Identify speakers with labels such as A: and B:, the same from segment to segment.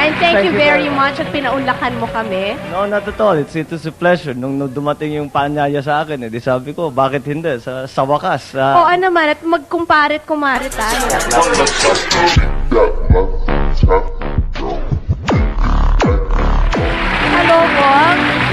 A: Nine. Thank you very much at pinaunlakan mo kami.
B: No, not at all. It was a pleasure. Nung dumating yung Pinahiya sa akin, di sabi ko, bakit hindi? Sa wakas.
A: Oo naman, at magkumparit kumare tayo. Hello po.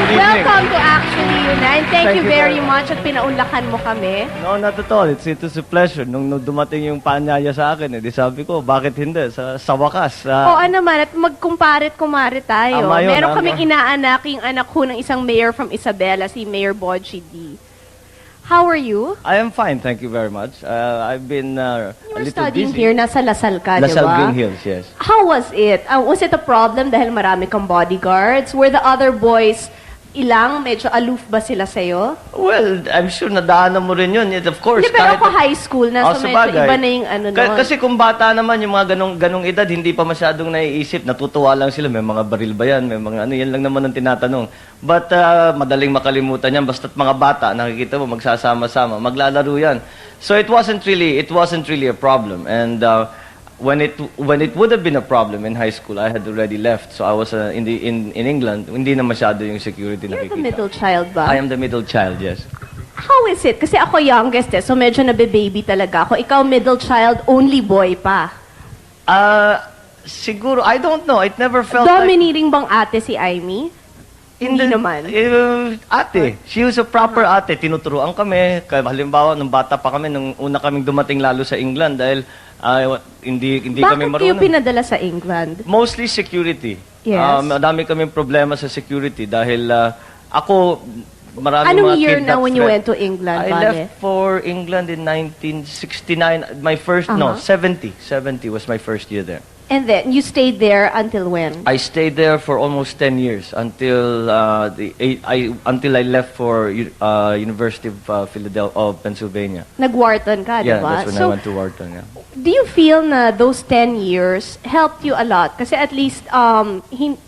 A: Welcome to Actually Unite. Thank you very much at pinaunlakan mo kami.
B: No, not at all. It was a pleasure. Nung dumating yung Pinahiya sa akin, di sabi ko, bakit hindi? Sa wakas.
A: Oo naman, at magkumparit kumare tayo.
B: Tama yun,
A: Meron kaming inaanak, yung anak ko ng isang mayor from Isabela, si Mayor Bodji D. How are you?
B: I am fine, thank you very much. I've been a
A: You were
B: little
A: studying
B: busy.
A: here, nasa Lasal ka, di
B: Lasal
A: ba?
B: Green Hills, yes.
A: How was it? Was it a problem dahil marami kang bodyguards? Were the other boys medyo aloof ba sila sa'yo?
B: Well, I'm sure nadaanan mo rin yun. Of course.
A: Hindi, pero ako high school na, so medyo
B: sabagay.
A: iba na yung ano nun.
B: Kasi kung bata naman, yung mga ganong edad, hindi pa masyadong naiisip. Natutuwa lang sila. May mga baril ba yan? May mga ano, yan lang naman ang tinatanong. But madaling makalimutan yan. Basta't mga bata, nakikita mo, magsasama-sama. Maglalaro yan. So it wasn't really a problem. And when it would have been a problem in high school, I had already left. So I was in England. Hindi na masyado yung security
A: You're
B: nakikita.
A: the middle child ba?
B: I am the middle child, yes.
A: How is it? Kasi ako youngest so medyo nabe-baby talaga ako. Ikaw middle child, only boy pa.
B: Siguro, I don't know. It never felt
A: Dominating bang ate si Aimee? Hindi naman.
B: Ate. She was a proper ate. Tinuturuan kami. Halimbawa, nung bata pa kami, nung una kaming dumating lalo sa England dahil hindi kami
A: Bakit
B: marunong.
A: kayo pinadala sa England?
B: Mostly security.
A: Yes.
B: Madami kaming problema sa security dahil ako, maraming
A: Anong
B: mga
A: year
B: kidnap
A: na when you
B: threat.
A: went to England,
B: I
A: Vale?
B: left for England in 1969. My first, no, 70. 70 was my first year there.
A: And then, you stayed there until when?
B: I stayed there for almost 10 years until until I left for University of Philadelphia, of Pennsylvania.
A: Nag-Wharton ka, di
B: Yeah,
A: ba?
B: that's when I went to Wharton. Yeah.
A: Do you feel na those 10 years helped you a lot? Kasi at least,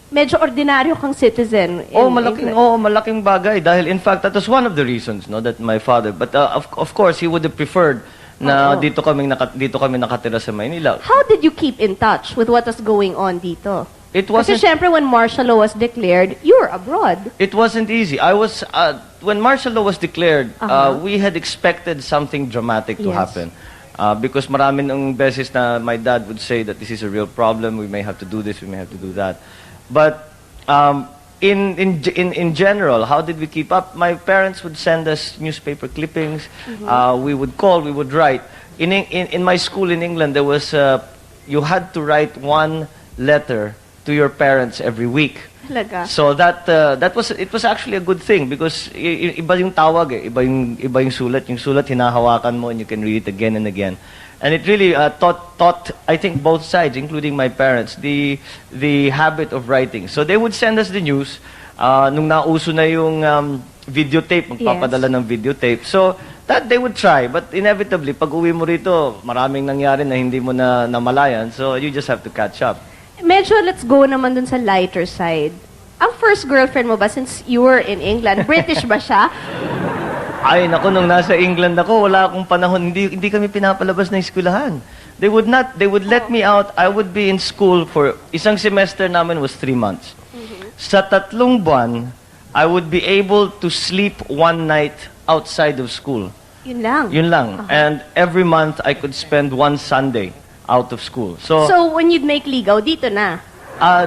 A: medyo ordinaryo kang citizen.
B: Malaking bagay dahil in fact that was one of the reasons, no, that my father. But of course he would have preferred na dito kami nakatira sa Maynila.
A: How did you keep in touch with what was going on dito?
B: It
A: Kasi
B: wasn't
A: syempre when martial law was declared, you were abroad.
B: It wasn't easy. I was when martial law was declared, we had expected something dramatic to
A: Yes.
B: happen. Because marami ng beses na my dad would say that this is a real problem, we may have to do this, we may have to do that. But in general, how did we keep up? My parents would send us newspaper clippings. We would call, we would write. In my school in England, there was you had to write one letter to your parents every week.
A: Talaga.
B: So it was actually a good thing because iba yung tawag iba yung sulat. Yung sulat hinahawakan mo and you can read it again and again. And it really taught I think both sides, including my parents, the habit of writing. So they would send us the news nung nauso na yung videotape, magpapadala ng videotape. So that they would try, but inevitably pag uwi mo rito, maraming nangyari na hindi mo na namalayan. So you just have to catch up.
A: Medyo let's go naman dun sa lighter side. Ang first girlfriend mo ba, since you were in England, British ba siya?
B: Ay, naku, nung nasa England ako, wala akong panahon, hindi kami pinapalabas ng eskwelahan. They would let me out. I would be in school for, isang semester namin was 3 months. Sa 3 buwan, I would be able to sleep one night outside of school.
A: Yun lang.
B: Yun lang. And every month, I could spend one Sunday out of school. So
A: when you'd make ligaw, dito na.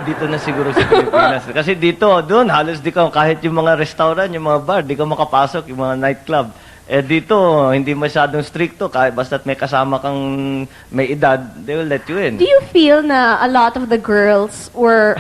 B: dito na siguro sa Pilipinas. Kasi dito, doon, halos di ka, kahit yung mga restaurant, yung mga bar, di ka makapasok, yung mga nightclub. Dito, hindi masyadong stricto, kahit basta't may kasama kang may edad, they will let you in.
A: Do you feel na a lot of the girls were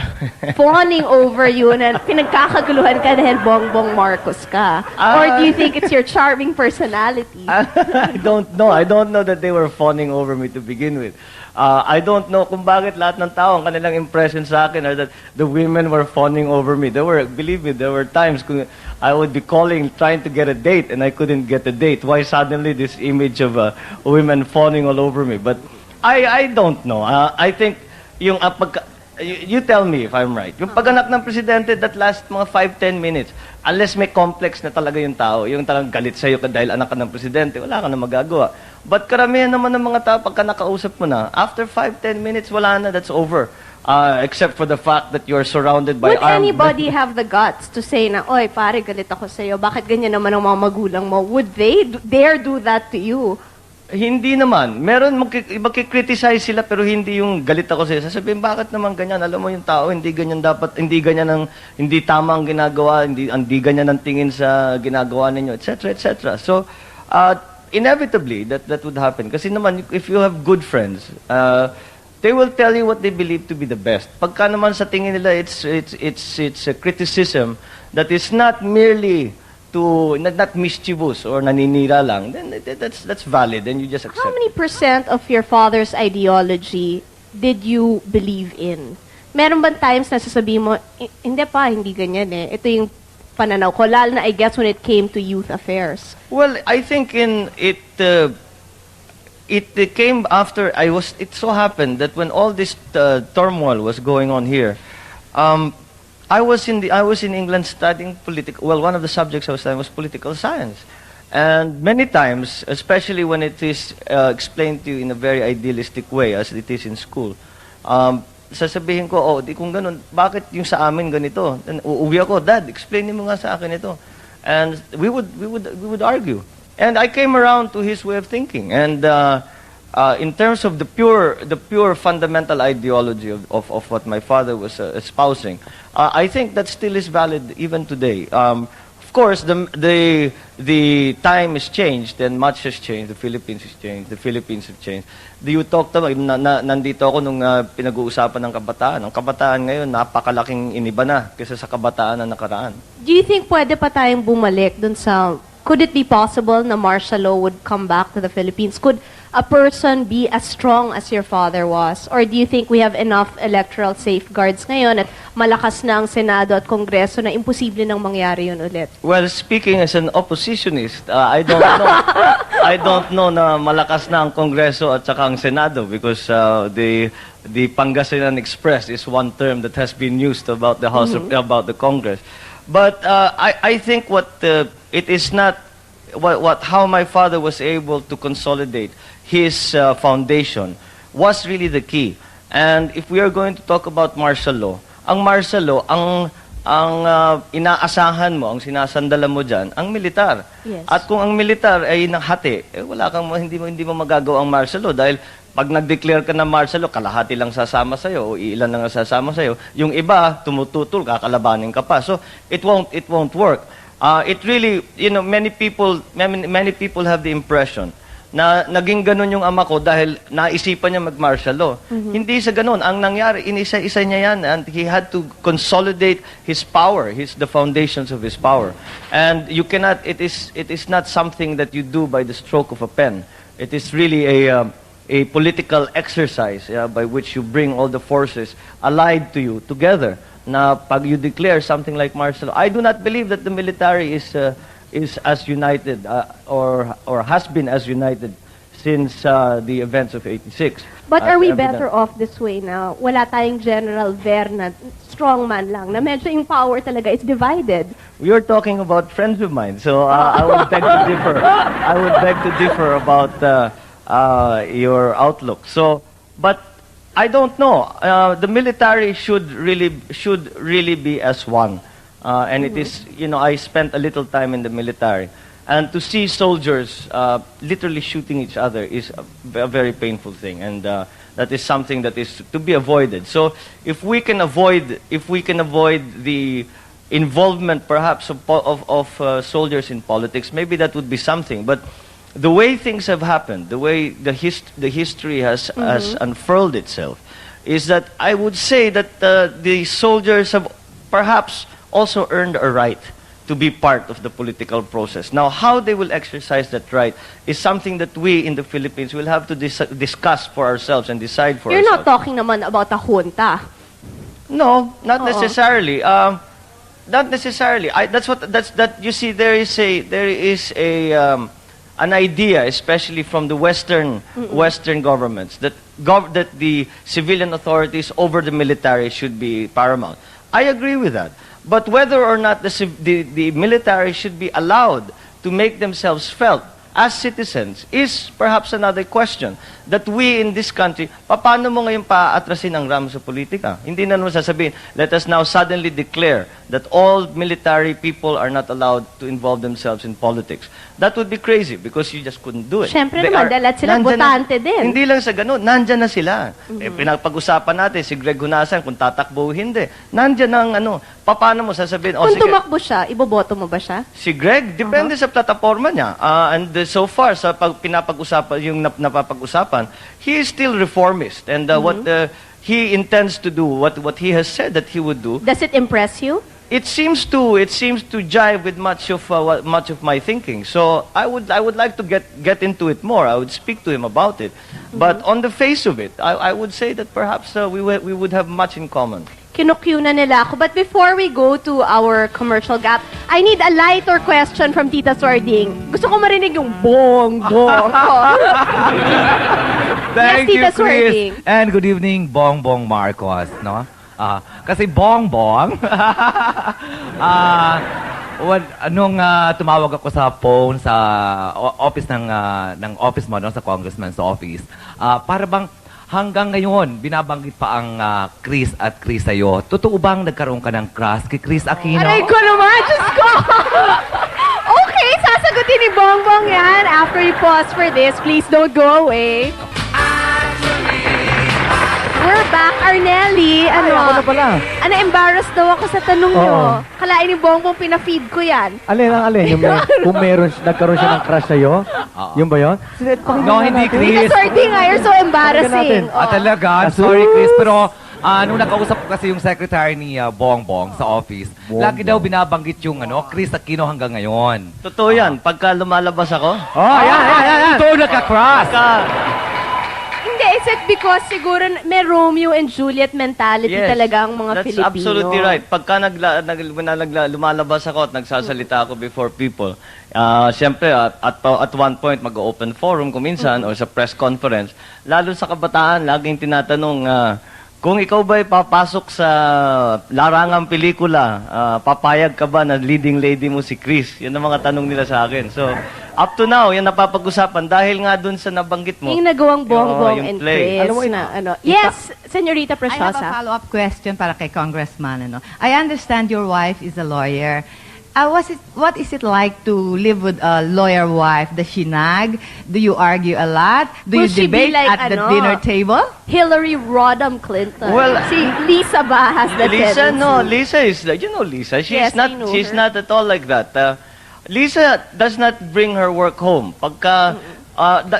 A: fawning over you na pinagkakaguluhan ka dahil Bongbong Marcos ka? Or do you think it's your charming personality?
B: I don't know. I don't know that they were fawning over me to begin with. I don't know kung bakit lahat ng tao, ang kanilang impression sa akin are that the women were fawning over me. Believe me, there were times kung I would be calling, trying to get a date, and I couldn't get a date. Why suddenly this image of women fawning all over me? But I don't know. I think yung you tell me if I'm right. Yung pagganak ng presidente, that last mga 5-10 minutes, unless may complex na talaga yung tao, yung talagang galit sa'yo dahil anak ka ng presidente, wala ka na magagawa. But karamihan naman ng mga tao, pagka nakausap mo na, after 5-10 minutes, wala na, that's over. except for the fact that you're surrounded by
A: Would
B: armed
A: anybody have the guts to say na, oy, pare, galit ako sa'yo, bakit ganyan naman ang mga magulang mo? Would they dare do that to you?
B: Hindi naman. Meron, magkikriticize sila pero hindi yung galit ako sila. Sasabihin, bakit naman ganyan? Alam mo yung tao, hindi ganyan dapat, hindi tama ang ginagawa, hindi ganyan ang tingin sa ginagawa ninyo, etc., etc. So, inevitably, that would happen. Kasi naman, if you have good friends, they will tell you what they believe to be the best. Pagka naman sa tingin nila, it's a criticism that is not merely not mischievous or naninira lang, then that's valid and you just accept.
A: How many % of your father's ideology did you believe in? Meron bang times na sasabihin mo, hindi pa, hindi ganyan eh. Ito yung pananaw ko, lalo na I guess when it came to youth affairs.
B: Well, I think it came after it so happened that when all this turmoil was going on here, I was in England studying one of the subjects I was studying was political science. And many times, especially when it is explained to you in a very idealistic way, as it is in school, sasabihin ko, di kung ganun, bakit yung sa amin ganito? Then, uuwi ako, Dad, explain mo nga sa akin ito. And we would argue. And I came around to his way of thinking. And in terms of the pure fundamental ideology of what my father was espousing, I think that still is valid even today. Of course, the time has changed and much has changed. The Philippines has changed. The Philippines have changed. You talked about, nandito ako nung pinag-uusapan ng kabataan. Ang kabataan ngayon, napakalaking iniba na kaysa sa kabataan na nakaraan.
A: Do you think pwede pa tayong bumalik dun sa, could it be possible na martial law would come back to the Philippines? Could a person be as strong as your father was? Or do you think we have enough electoral safeguards ngayon at malakas na ang Senado at Kongreso na imposible nang mangyari yun ulit?
B: Well, speaking as an oppositionist, I don't know. I don't know na malakas na ang Kongreso at saka ang Senado because the Pangasinan Express is one term that has been used about the House about the Congress. But I think it is not how my father was able to consolidate his foundation was really the key. And if we are going to talk about martial law, ang inaasahan mo, ang sinasandalan mo dyan, ang militar.
A: Yes.
B: At kung ang militar ay nahati, hindi mo magagawa ang martial law dahil pag nag-declare ka ng martial law, kalahati lang sasama sa'yo o ilan lang sasama sa'yo. Yung iba, tumututol, kakalabanin ka pa. So, it won't work. It really, many people have the impression na naging ganun yung ama ko dahil naisipan niya mag-martial law. Hindi sa ganun. Ang nangyari, inisa-isa niya yan and he had to consolidate his power, the foundations of his power. And you cannot, it is not something that you do by the stroke of a pen. It is really a political exercise by which you bring all the forces allied to you together. Na pag you declare something like martial law, I do not believe that the military is as united or has been as united since the events of '86.
A: But are we better off this way now? Wala tayong General Verna, strongman lang, na medyo yung power talaga is divided.
B: We are talking about friends of mine, so I would beg to differ. I would beg to differ about your outlook. So, but I don't know. The military should really be as one. And it is, I spent a little time in the military. And to see soldiers literally shooting each other is a very painful thing. And that is something that is to be avoided. So if we can avoid the involvement perhaps of soldiers in politics, maybe that would be something. But the way things have happened, the way the history has unfurled itself, is that I would say that the soldiers have perhaps also earned a right to be part of the political process. Now, how they will exercise that right is something that we in the Philippines will have to discuss for ourselves and decide for ourselves.
A: You're not talking naman about a junta.
B: No, not necessarily. Not necessarily. You see, there is an idea, especially from the Western governments, that the civilian authorities over the military should be paramount. I agree with that. But whether or not the military should be allowed to make themselves felt as citizens is perhaps another question that we in this country, paano mo ngayon paatrasin ang RAM sa politika? Hindi na naman sasabihin, let us now suddenly declare that all military people are not allowed to involve themselves in politics. That would be crazy because you just couldn't do it.
A: Siyempre naman, dahil sila botante din.
B: Hindi lang sa ganun, nandyan na sila. Pinapag-usapan natin si Greg Hunasan kung tatakbo o hindi. Nandyan ang paano mo sasabihin?
A: Kung tumakbo siya, iboboto mo ba siya?
B: Si Greg, depende sa plataforma niya. So far, sa pinapag-usapan, yung napapag-usapan, he is still reformist. And what he intends to do, what he has said that he would do.
A: Does it impress you?
B: It seems to jive with much of my thinking. So I would like to get into it more. I would speak to him about it. But on the face of it, I would say that perhaps we would have much in common.
A: Kinukyu na nila ako. But before we go to our commercial gap, I need a lighter question from Tita Swarding. Gusto ko marinig yung bong.
C: Thank
A: Yes,
C: you,
A: Tita
C: Kris.
A: Swarding.
C: And good evening, Bongbong Marcos, no? Kasi Bongbong, nung tumawag ako sa phone sa office ng office mo, no, sa congressman's office, para bang hanggang ngayon, binabanggit pa ang Kris at Kris sa'yo. Totoo bang nagkaroon ka ng crush kay Kris Aquino?
A: Aray ko naman, Diyos ko! Okay, sasagutin ni Bongbong yan. After you pause for this, please don't go away. We're back, Arnelli.
D: Ako na pala.
A: Embarrassed daw ako sa tanong nyo. Kalain ni Bongbong, pinafeed ko yan.
D: Alin ang alin? Yung kung nagkaroon siya ng crush sa'yo? Yung ba yun?
C: No, hindi, Kris.
A: Tita Swarding, you're so embarrassing.
C: Talaga? Sorry, Kris. Pero nung nakausap ko kasi yung secretary ni Bongbong sa office, lagi daw binabanggit yung Kris Aquino hanggang ngayon.
B: Totoo yan. Pagka lumalabas ako,
D: Yan.
C: Ito nagka-crush.
A: Hindi, is it because siguro may Romeo and Juliet mentality talaga ang mga Pilipino?
B: That's absolutely right. Pagka lumalabas ako at nagsasalita ako before people, siyempre, at one point, mag-open forum kung minsan, or sa press conference, lalo sa kabataan, laging tinatanong, kung ikaw ba'y papasok sa larangang pelikula, papayag ka ba na leading lady mo si Kris? Yan ang mga tanong nila sa akin. So, up to now, yan napapag-usapan dahil nga dun sa nabanggit mo.
A: Yung nagawang Bongbong
B: yung
A: and
B: play.
A: Chris
D: Alam mo,
A: Yes, Senorita
E: I have a
A: Preciosa.
E: follow-up question para kay Congressman. I understand your wife is a lawyer. What is it like to live with a lawyer wife? Does she nag? Do you argue a lot? Do
A: Will
E: you
A: she be
E: debate
A: like,
E: at the dinner table?
A: Hillary Rodham Clinton.
B: Well,
A: si Lisa ba has the
B: Lisa,
A: tendency?
B: no. Lisa is, you know Lisa.
A: Yes, I know
B: She's
A: her.
B: not at all like that. Lisa does not bring her work home. Pagka,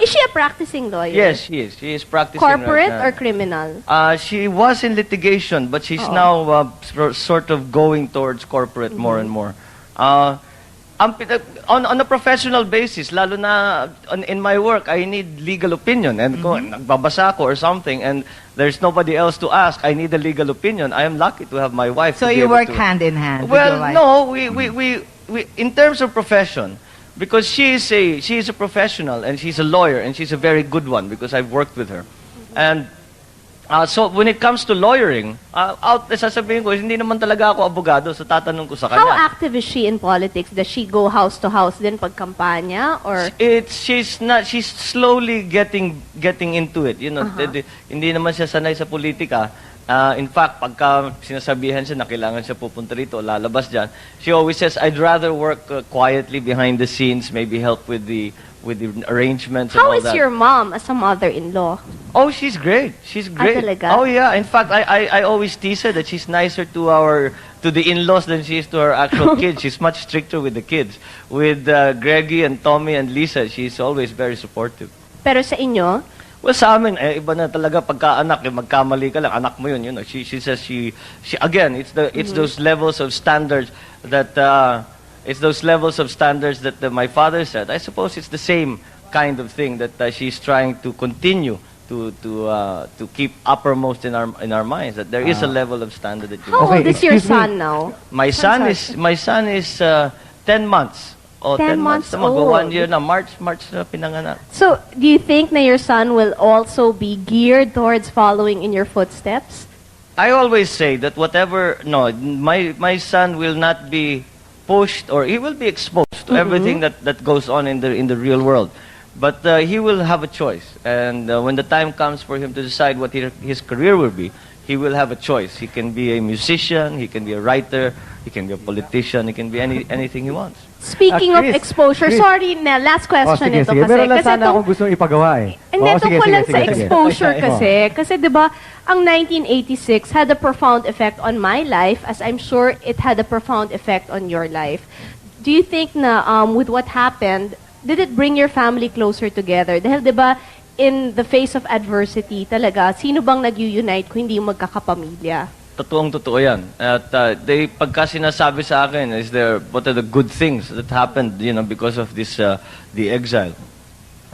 A: Is she a practicing lawyer?
B: yes, she is. She is practicing
A: Corporate
B: right now.
A: or criminal?
B: She was in litigation, but she's now sort of going towards corporate more and more. On a professional basis, lalo na in my work, I need legal opinion. And kung nagbabasa ko or something, and there's nobody else to ask, I need a legal opinion. I am lucky to have my wife.
E: So
B: to be
E: you
B: able
E: work
B: to-
E: hand in hand with
B: Well,
E: your wife?
B: no, we in terms of profession, because she is a professional and she's a lawyer and she's a very good one because I've worked with her. And so when it comes to lawyering, sasabihin ko, hindi naman talaga ako abogado, so tatanong ko sa
A: How
B: kanya.
A: active is she in politics? Does she go house to house din pag kampanya? Or
B: She's slowly getting into it. You know, hindi naman siya sanay sa politika. In fact, pagka sinasabihan siya na kailangan siya pupunta rito, lalabas dyan, she always says, I'd rather work quietly behind the scenes, maybe help with the arrangements and
A: how
B: all
A: is
B: that.
A: your mom as a mother-in-law?
B: Oh, she's great. She's great.
A: talaga?
B: Oh, yeah. In fact, I always tease her that she's nicer to the in-laws than she is to her actual kids. She's much stricter with the kids. With Greggy and Tommy and Lisa, she's always very supportive.
A: Pero sa inyo,
B: Well, sa amin, iba na talaga pagka-anak, magkamali ka lang, anak mo yun, you know. She says she again, it's those levels of standards that my father said. I suppose it's the same kind of thing that she's trying to continue to keep uppermost in our minds, that there is a level of standard that you
A: how
D: Okay,
A: old is your
D: excuse me.
A: son now?
B: My son is 10 months. Oh,
A: 10
B: 10 months
A: months
B: na mag-1
A: old.
B: year na. March na pinanganak.
A: So, do you think na your son will also be geared towards following in your footsteps?
B: I always say that my son will not be pushed, or he will be exposed exposed to everything that goes on in the real world. But he will have a choice, and when the time comes for him to decide what his career will be, he will have a choice. He can be a musician, he can be a writer, he can be a politician, he can be anything he wants.
A: Speaking of
D: Chris,
A: exposure,
D: Chris.
A: sorry na, last question
D: sige,
A: ito
D: sige.
A: kasi.
D: Meron lang
A: Kasi
D: sana
A: itong-
D: akong gusto ipagawa eh.
A: Hindi,
D: Oo, sige,
A: tungkol
D: sige,
A: lang sa
D: sige, sige.
A: exposure
D: Oo.
A: kasi. Kasi di ba, ang 1986 had a profound effect on my life, as I'm sure it had a profound effect on your life. Do you think na with what happened, did it bring your family closer together? Dahil di ba, in the face of adversity talaga, sino bang nag-unite kung hindi yung magkakapamilya?
B: Totoo yan. At pagka sinasabi sa akin, what are the good things that happened, because of this, the exile.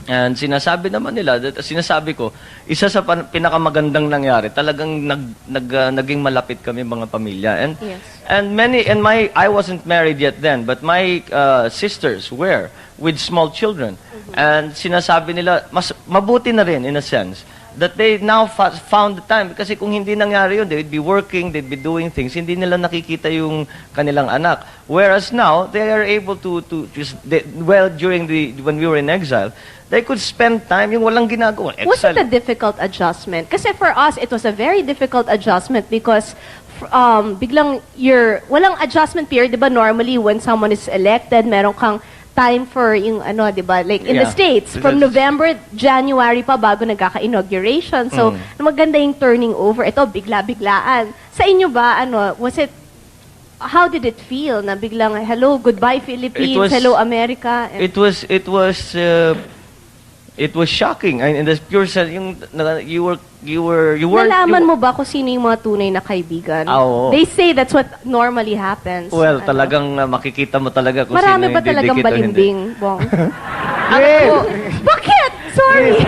B: And sinasabi naman nila, sinasabi ko, isa sa pinakamagandang nangyari, talagang naging malapit kami mga pamilya. And
A: Yes.
B: I wasn't married yet then, but my sisters were with small children. And sinasabi nila, mas mabuti na rin in a sense that they now found the time, kasi kung hindi nangyari yun, they'd be working, they'd be doing things, hindi nila nakikita yung kanilang anak. Whereas now, they are able to just, when we were in exile, they could spend time yung walang ginagawa.
A: Was it a difficult adjustment? Kasi for us, it was a very difficult adjustment because biglang walang adjustment period, di ba? Normally, when someone is elected, meron kang time for yung di ba? Like in the
B: Yeah.
A: States, from November, January pa bago nagkaka-inauguration. So, maganda yung turning over. Ito, bigla-biglaan. Sa inyo ba, how did it feel na biglang, hello, goodbye Philippines, hello America?
B: It was shocking. In the pure sense, you were.
A: Nalaman mo ba kung sino yung mga tunay na kaibigan?
B: Oo.
A: They say that's what normally happens.
B: Well, talagang makikita mo talaga kung
A: Marami
B: sino
A: ba
B: yung
A: talagang
B: didikit o hindi.
A: balimbing, Bong?
D: Yes.
A: Bakit? Sorry.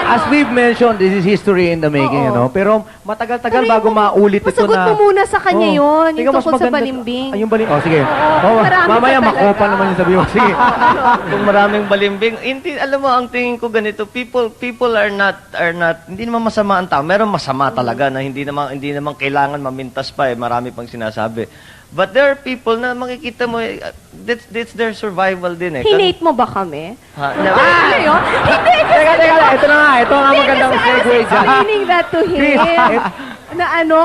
D: As we've mentioned, this is history in the making,
A: Oo.
D: Pero matagal-tagal bago maulit ito
A: Masagot
D: na...
A: mo muna sa kanya yun,
D: Sige,
A: yung
D: mas
A: tungkol sa
D: maganda-
A: balimbing.
D: Ay, yung balimbing. Sige.
A: marami
D: Mamaya
A: pa talaga.
D: makopa naman yung sabi mo. Sige.
B: Kung maraming balimbing, hindi, alam mo, ang tingin ko ganito, people are not, hindi naman masama ang tao. Meron masama talaga na hindi naman kailangan mamintas pa marami pang sinasabi. But there are people na makikita mo, that's their survival din eh.
A: Hinate mo ba kami?
B: Hindi.
A: Hindi
D: Teka, ito na nga. Ito nga magandang
A: kasi I
D: segue
A: was
D: dyan.
A: explaining that to him.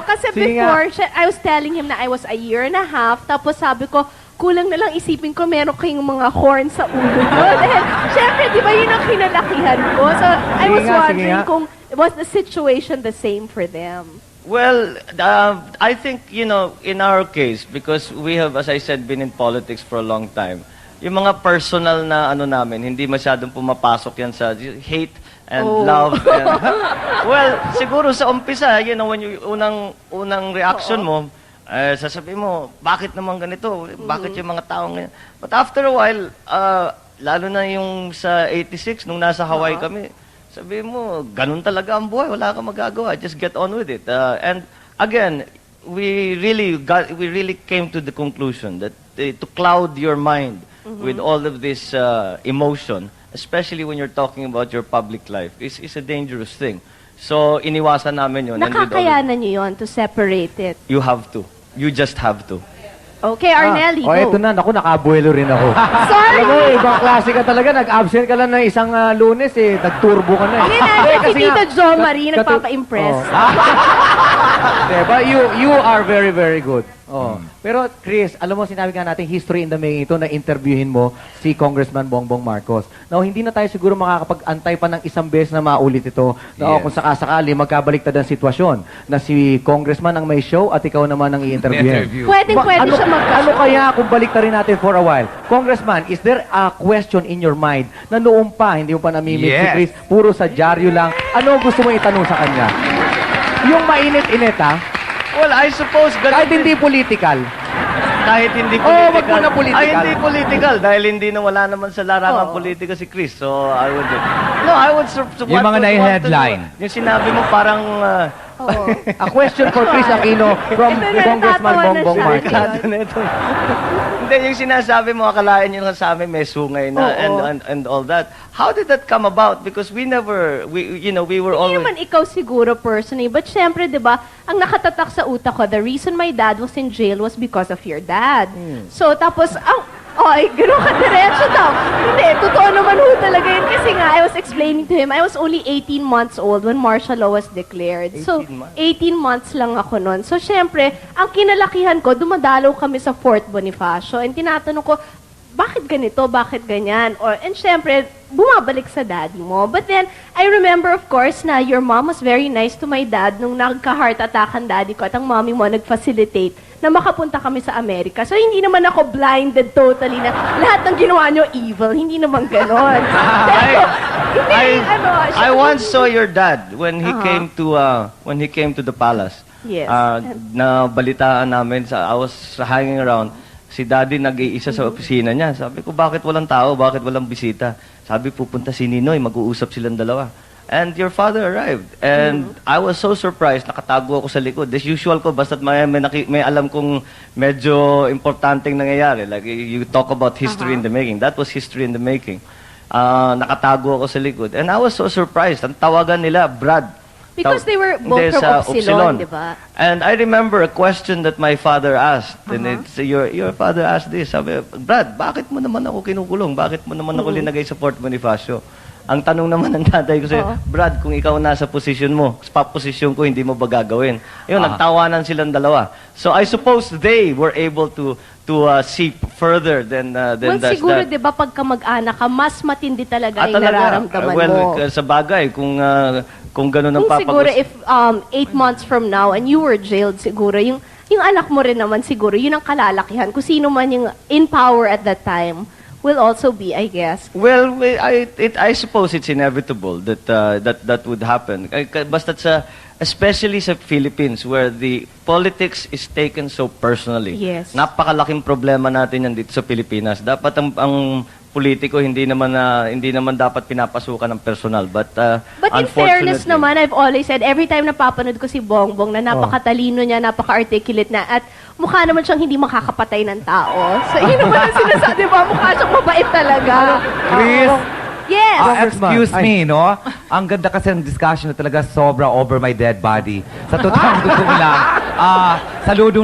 A: Kasi
D: Sige
A: before, I was telling him na I was a year and a half, tapos sabi ko, kulang na lang isipin ko meron kayong mga horn sa ulo ko. Dahil, syempre, di ba yun ang kinalakihan ko? So, I was
D: Sige
A: wondering
D: nga.
A: kung was the situation the same for them?
B: Well, I think, in our case, because we have, as I said, been in politics for a long time, yung mga personal na namin, hindi masyadong pumapasok yan sa hate and love. And, well, siguro sa umpisa, when unang reaction mo, sasabihin mo, bakit naman ganito? Bakit yung mga taong ganyan? But after a while, lalo na yung sa 86, nung nasa Hawaii kami, sabihin mo, ganun talaga ang buhay, wala kang magagawa, just get on with it. And again, we really came to the conclusion that to cloud your mind with all of this emotion, especially when you're talking about your public life, is a dangerous thing. So, iniwasan namin yun. And with all of-
A: Nakakayanan nyo yun to separate it.
B: You have to. You just have to.
A: Okay, Arnelli, go.
D: Eto na. Naku, nakabuelo rin ako.
A: Sorry!
D: Alam mo, ibang klase ka talaga. Nag-absent ka lang ng isang Lunes eh. Nag-turbo ka na eh.
A: Hindi na, si
D: kasi
A: Tito
D: nga,
A: Jo Marie
D: katu-
A: nagpapa-impress.
D: Diba? You are very, very good. Oh. Pero Chris, alam mo, sinabi nga natin, history in the making ito na interviewin mo si Congressman Bongbong Marcos. Now, hindi na tayo siguro makakapag-antay pa ng isang beses na maulit ito. Na
B: Yes.
D: kung sakasakali, magkabaliktad ang sitwasyon na si Congressman ang may show at ikaw naman ang i-interviewin.
A: Pwede siya
D: Ano kaya kung baliktarin natin for a while? Congressman, is there a question in your mind na noong pa, hindi mo pa namimit si
C: Yes.
D: Chris, puro sa dyaryo lang, ano ang gusto mo itanong sa kanya? Yung mainit-init, ha?
B: Well, I suppose...
D: Kahit hindi political.
B: Kahit hindi
D: Oh,
B: political.
D: wag mo na political.
B: Ay, hindi political. Dahil hindi na wala naman sa larangan politika si Kris. So, I would... No, I would...
C: Yung mga na-headline.
B: Yung sinabi mo parang...
A: Oo.
D: A question for Kris Aquino from
A: Ito na,
D: Congressman
A: natatawa na
D: Bongbong
A: siya.
D: Marcos.
B: Delikado na ito. Hindi, yung sinasabi mo, akalain nyo sa amin may sungay na
A: Oo.
B: and all that. How did that come about? Because we never, we were
A: Hindi
B: always...
A: naman ikaw siguro personally, but syempre, di ba, ang nakatatak sa utak ko, the reason my dad was in jail was because of your dad. So, tapos, ay, gano'n ka diretso daw. Hindi, totoo naman ho talaga yun. Kasi nga, I was explaining to him, I was only 18 months old when martial law was declared. So, 18 months lang ako nun. So, syempre, ang kinalakihan ko, dumadalaw kami sa Fort Bonifacio. And tinatanong ko, bakit ganito? Bakit ganyan? And syempre, bumabalik sa daddy mo. But then, I remember, of course, na your mom was very nice to my dad nung nagka-heart attack ang daddy ko at ang mommy mo nag-facilitate na makapunta kami sa Amerika. So, hindi naman ako blinded totally na lahat ng ginawa nyo evil. Hindi naman ganon. Pero, hindi,
B: I once saw your dad when he came to the palace.
A: Yes.
B: Na balitaan namin I was hanging around. Si Daddy nag-iisa sa opisina niya. Sabi ko, bakit walang tao? Bakit walang bisita? Sabi, pupunta si Ninoy, mag-uusap silang dalawa. And your father arrived. And I was so surprised, nakatago ako sa likod. As usual ko, basta't may alam kong medyo importanteng nangyayari. Like, you talk about history in the making. That was history in the making. Nakatago ako sa likod. And I was so surprised. Ang tawagan nila, Brad.
A: Because they were both
B: Hindi,
A: from
B: sa
A: Upsilon, di ba?
B: And I remember a question that my father asked. And it's, your father asked this. Sabi, Brad, bakit mo naman ako kinukulong? Bakit mo naman ako linagay sa Fort Bonifacio? Ang tanong naman ng tatay ko sa'yo, Brad, kung ikaw nasa posisyon mo, sa posisyon ko, hindi mo ba gagawin? Yun, nagtawanan silang dalawa. So I suppose they were able to see further than
A: Well,
B: that.
A: siguro, di ba, pagka mag-anak ka, mas matindi talaga yung
B: Talaga,
A: nararamdaman
B: well,
A: mo.
B: sa bagay, kung gano'n ang
A: Kung siguro,
B: papagos.
A: if 8 months from now and you were jailed, siguro, yung anak mo rin naman, siguro, yun ang kalalakihan. Kung sino man yung in power at that time, will also be, I guess.
B: Well, I suppose it's inevitable that would happen. Basta especially sa Philippines, where the politics is taken so personally.
A: Yes.
B: Napakalaking problema natin yan dito sa Pilipinas. Dapat ang politiko hindi naman dapat pinapasukan ng personal. But
A: In fairness naman, I've always said, every time napapanood ko si Bongbong na napakatalino niya, napaka-articulate na, at mukha naman siyang hindi makakapatay ng tao. So, yun naman ang sinasabi, di ba? Mukha siyang mabait talaga.
C: Chris?
A: Yes.
C: Excuse me, no? Ang ganda kasi ng discussion na talaga sobra over my dead body. Sa totoong totoo lang,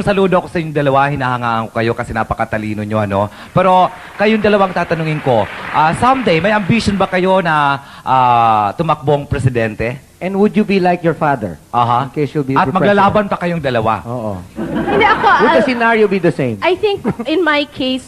C: saludo ako sa inyong dalawa. Hinahangaan ko kayo kasi napakatalino nyo, ano? Pero kayong dalawang tatanungin ko, someday, may ambition ba kayo na tumakbong presidente?
D: And would you be like your father? In case you'll be
C: At
D: the
C: maglalaban pa kayong dalawa?
D: Oo.
A: Hindi ako,
D: Would the scenario be the same?
A: I think in my case,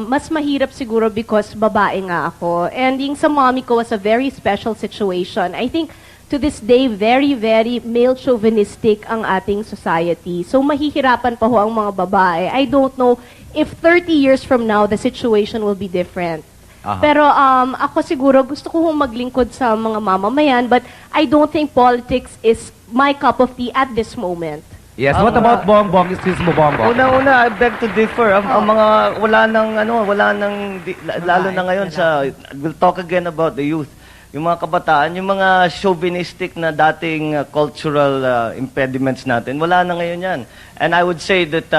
A: mas mahirap siguro because babae nga ako. And yung sa mommy ko was a very special situation. I think to this day, very, very male chauvinistic ang ating society. So mahihirapan pa ho ang mga babae. I don't know if 30 years from now, the situation will be different. Pero ako siguro gusto ko hong maglingkod sa mga mamamayan, but I don't think politics is my cup of tea at this moment.
C: Yes, what about Bongbong? Excuse mo, Bongbong.
B: Una, I beg to differ. Ang mga, wala nang, lalo na ngayon we'll talk again about the youth. Yung mga kabataan, yung mga chauvinistic na dating cultural impediments natin, wala na ngayon yan. And I would say that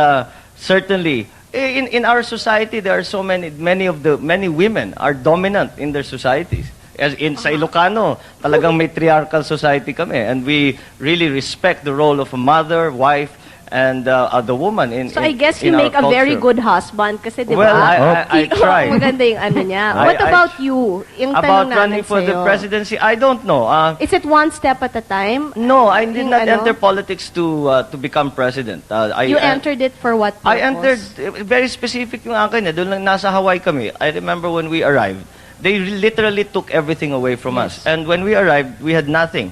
B: certainly, in our society, there are so many women are dominant in their societies. As sa Ilocano, talagang matriarchal society kami, and we really respect the role of a mother, wife, and the woman in
A: So I guess you
B: in
A: make
B: our
A: a very
B: culture.
A: good husband kasi di ba?
B: Well, I try.
A: Maganda yung ano niya. What about you? Yung
B: About
A: tanong
B: running
A: namin
B: for the
A: sa'yo.
B: presidency, I don't know.
A: Is it one step at a time?
B: No, I did
A: Yung
B: not
A: ano?
B: enter politics to become president.
A: You entered it for what purpose?
B: I entered, very specific yung akin. Doon lang nasa Hawaii kami. I remember when we arrived, they literally took everything away from us. And when we arrived, we had nothing.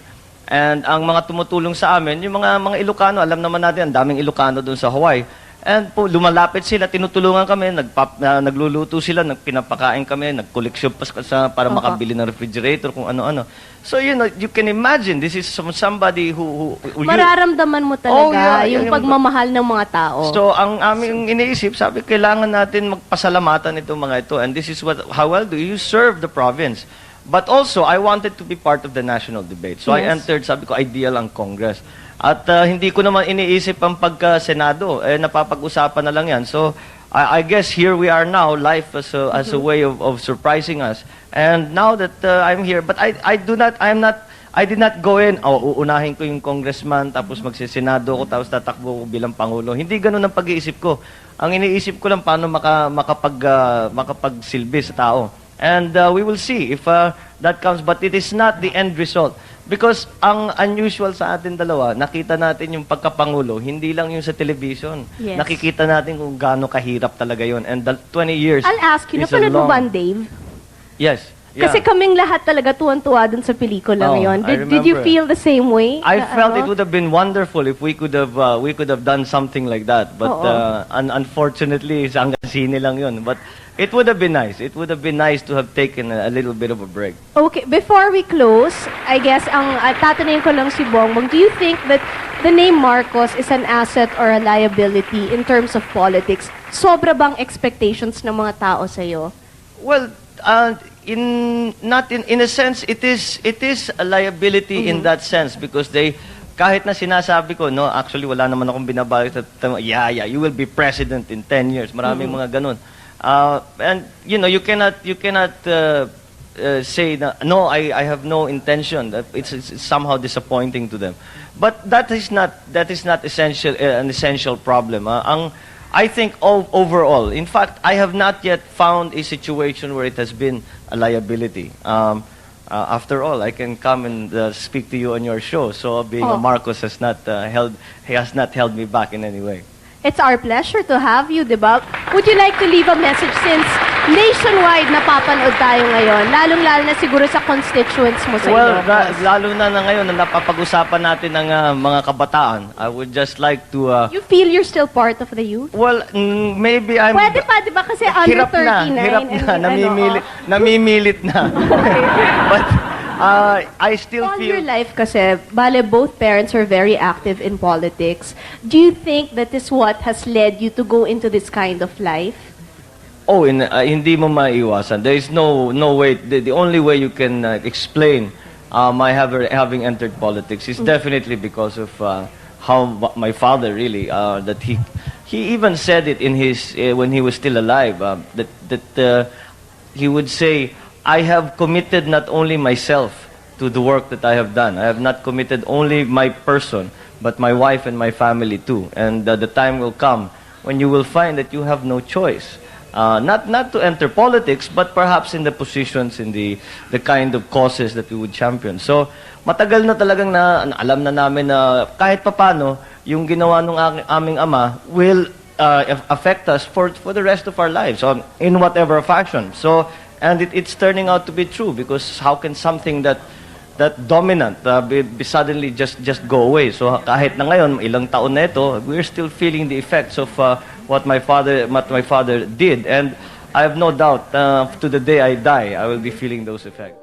B: And ang mga tumutulong sa amin, yung mga Ilocano, alam naman natin, ang daming Ilocano doon sa Hawaii. And po, lumalapit sila, tinutulungan kami, nagluluto sila, pinapakain kami, nagkoleksyon pa para makabili ng refrigerator, kung ano-ano. So, you can imagine, this is somebody who
A: Mararamdaman mo talaga
B: yeah,
A: yung pagmamahal ng mga tao.
B: So, ang aming iniisip, sabi, kailangan natin magpasalamatan itong mga ito. And this is how well do you serve the province? But also, I wanted to be part of the national debate. So I
A: Yes.
B: entered, sabi ko, ideal ang Congress. At hindi ko naman iniisip ang pagka-Senado. Napapag-usapan na lang yan. So I guess here we are now, life as a way of surprising us. And now that I'm here, but I did not go in, uunahin ko yung congressman, tapos magsisenado ko, tapos tatakbo ko bilang Pangulo. Hindi ganun ang pag-iisip ko. Ang iniisip ko lang paano makapagsilbi sa tao. And we will see if that comes. But it is not the end result. Because ang unusual sa atin dalawa, nakita natin yung pagkapangulo, hindi lang yung sa television.
A: Yes.
B: Nakikita natin kung gaano kahirap talaga yun. And 20 years
A: I'll ask you,
B: is a
A: napanood mo
B: long-
A: ba ang Dave?
B: Yes. Yeah.
A: Kasi kaming lahat talaga tuwan-tuwa dun sa pelikula
B: Oh,
A: ngayon.
B: I
A: Did you
B: remember.
A: feel the same way?
B: I
A: Na
B: felt
A: ano?
B: it would have been wonderful if we could have done something like that. But
A: Oo.
B: unfortunately, hanggang sine lang yun. But it would have been nice. It would have been nice to have taken a little bit of a break.
A: Okay, before we close, I guess ang tatanungin ko lang si Bongbong, do you think that the name Marcos is an asset or a liability in terms of politics? Sobra bang expectations ng mga tao sa'yo?
B: Well, in a sense, it is a liability in that sense because kahit na sinasabi ko, no, actually wala naman akong binabalik at you will be president in 10 years. Maraming mga ganun. And you know, you cannot say na, no, I have no intention. That it's somehow disappointing to them. But that is not essential an essential problem. I think overall, in fact, I have not yet found a situation where it has been a liability. After all, I can come and speak to you on your show. So being a Marcos has not held me back in any way.
A: It's our pleasure to have you, di ba? Would you like to leave a message since nationwide napapanood tayo ngayon, lalong-lalo na siguro sa constituents mo sa
B: Well,
A: Ilocos?
B: lalo na ngayon na napapag-usapan natin ng mga kabataan, I would just like to...
A: You feel you're still part of the youth?
B: well, maybe I'm...
A: Pwede pa, di ba? Kasi under 39.
B: Hirap na, namimilit na. But I still
A: All
B: feel...
A: your life kasi, bale, both parents are very active in politics. Do you think that is what has led you to go into this kind of life?
B: Oh, hindi mo maiiwasan. There is no way. The only way you can explain my having entered politics is definitely because of how my father really that he even said it in his when he was still alive that he would say, I have committed not only myself to the work that I have done. I have not committed only my person, but my wife and my family too. And the time will come when you will find that you have no choice. Not to enter politics, but perhaps in the positions, in the kind of causes that we would champion. So, matagal na talagang alam na namin na kahit papano, yung ginawa ng aming ama will affect us for the rest of our lives, in whatever fashion. So, and it's turning out to be true because how can something that dominant be suddenly just go away? So kahit na ngayon ilang taon na ito, we're still feeling the effects of what my father did, and I have no doubt to the day I die I will be feeling those effects.